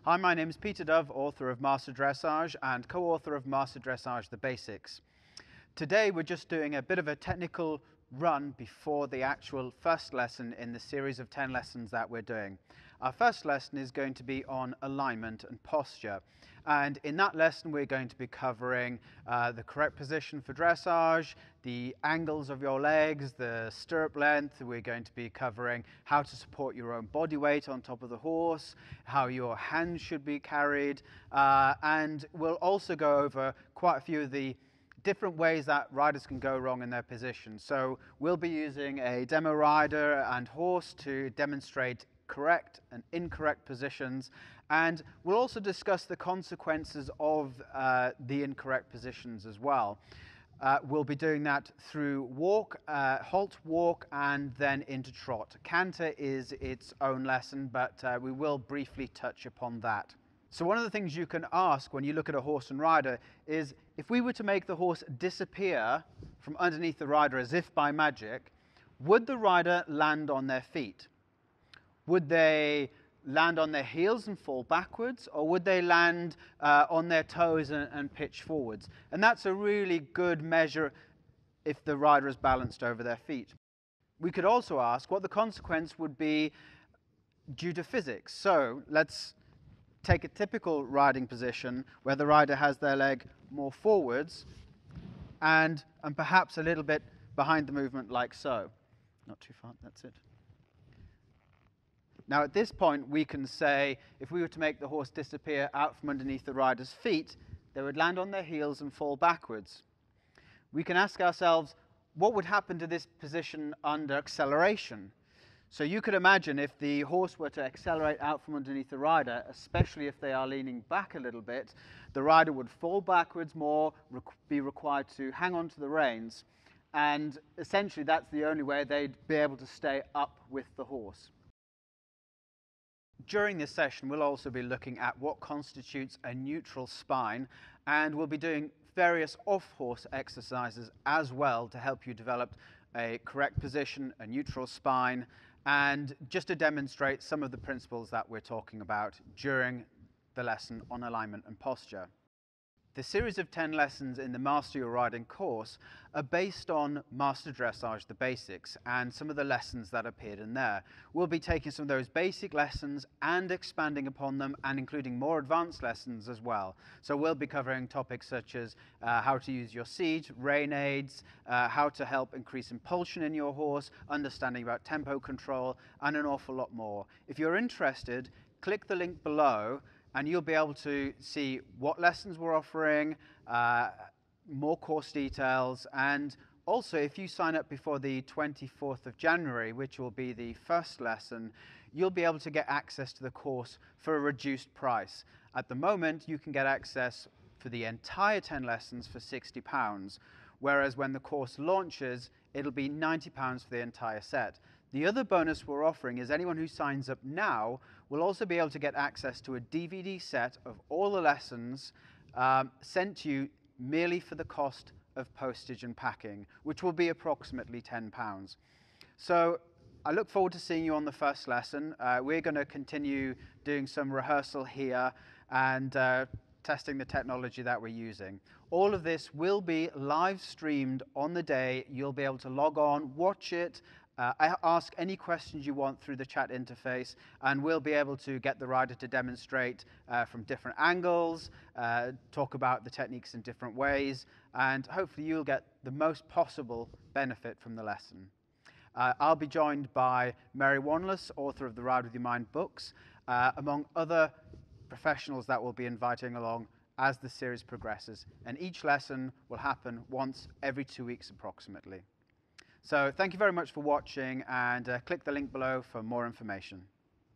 Hi, my name is Peter Dove, author of Master Dressage and co-author of Master Dressage, The Basics. Today we're just doing a bit of a technical run before the actual first lesson in the series of 10 lessons that we're doing. Our first lesson is going to be on alignment and posture, and in that lesson we're going to be covering the correct position for dressage, the angles of your legs, the stirrup length. We're going to be covering how to support your own body weight on top of the horse, how your hands should be carried, and we'll also go over quite a few of the different ways that riders can go wrong in their position. So we'll be using a demo rider and horse to demonstrate correct and incorrect positions, and we'll also discuss the consequences of the incorrect positions as well. We'll be doing that through walk, halt walk, and then into trot. Canter is its own lesson, but we will briefly touch upon that. So one of the things you can ask when you look at a horse and rider is, if we were to make the horse disappear from underneath the rider as if by magic, would the rider land on their feet? Would they land on their heels and fall backwards, or would they land on their toes and pitch forwards? And that's a really good measure if the rider is balanced over their feet. We could also ask what the consequence would be due to physics. So let's take a typical riding position where the rider has their leg more forwards and perhaps a little bit behind the movement, like so. Not too far, that's it. Now at this point we can say, if we were to make the horse disappear out from underneath the rider's feet, they would land on their heels and fall backwards. We can ask ourselves, what would happen to this position under acceleration? So you could imagine if the horse were to accelerate out from underneath the rider, especially if they are leaning back a little bit, the rider would fall backwards more, be required to hang on to the reins, and essentially that's the only way they'd be able to stay up with the horse. During this session, we'll also be looking at what constitutes a neutral spine, and we'll be doing various off-horse exercises as well to help you develop a correct position, a neutral spine, and just to demonstrate some of the principles that we're talking about during the lesson on alignment and posture. The series of 10 lessons in the Master Your Riding course are based on Master Dressage, the Basics, and some of the lessons that appeared in there. We'll be taking some of those basic lessons and expanding upon them and including more advanced lessons as well. So we'll be covering topics such as how to use your seat, rein aids, how to help increase impulsion in your horse, understanding about tempo control, and an awful lot more. If you're interested, click the link below and you'll be able to see what lessons we're offering, more course details, and also if you sign up before the 24th of January, which will be the first lesson, you'll be able to get access to the course for a reduced price. At the moment, you can get access for the entire 10 lessons for £60, whereas when the course launches, it'll be £90 for the entire set. The other bonus we're offering is anyone who signs up now will also be able to get access to a DVD set of all the lessons sent to you merely for the cost of postage and packing, which will be approximately £10. So I look forward to seeing you on the first lesson. We're going to continue doing some rehearsal here and testing the technology that we're using. All of this will be live streamed on the day. You'll be able to log on, watch it, ask any questions you want through the chat interface, and we'll be able to get the rider to demonstrate from different angles, talk about the techniques in different ways, and hopefully you'll get the most possible benefit from the lesson. I'll be joined by Mary Wanless, author of the Ride With Your Mind books, among other professionals that we'll be inviting along as the series progresses, and each lesson will happen once every 2 weeks approximately. So thank you very much for watching, and click the link below for more information.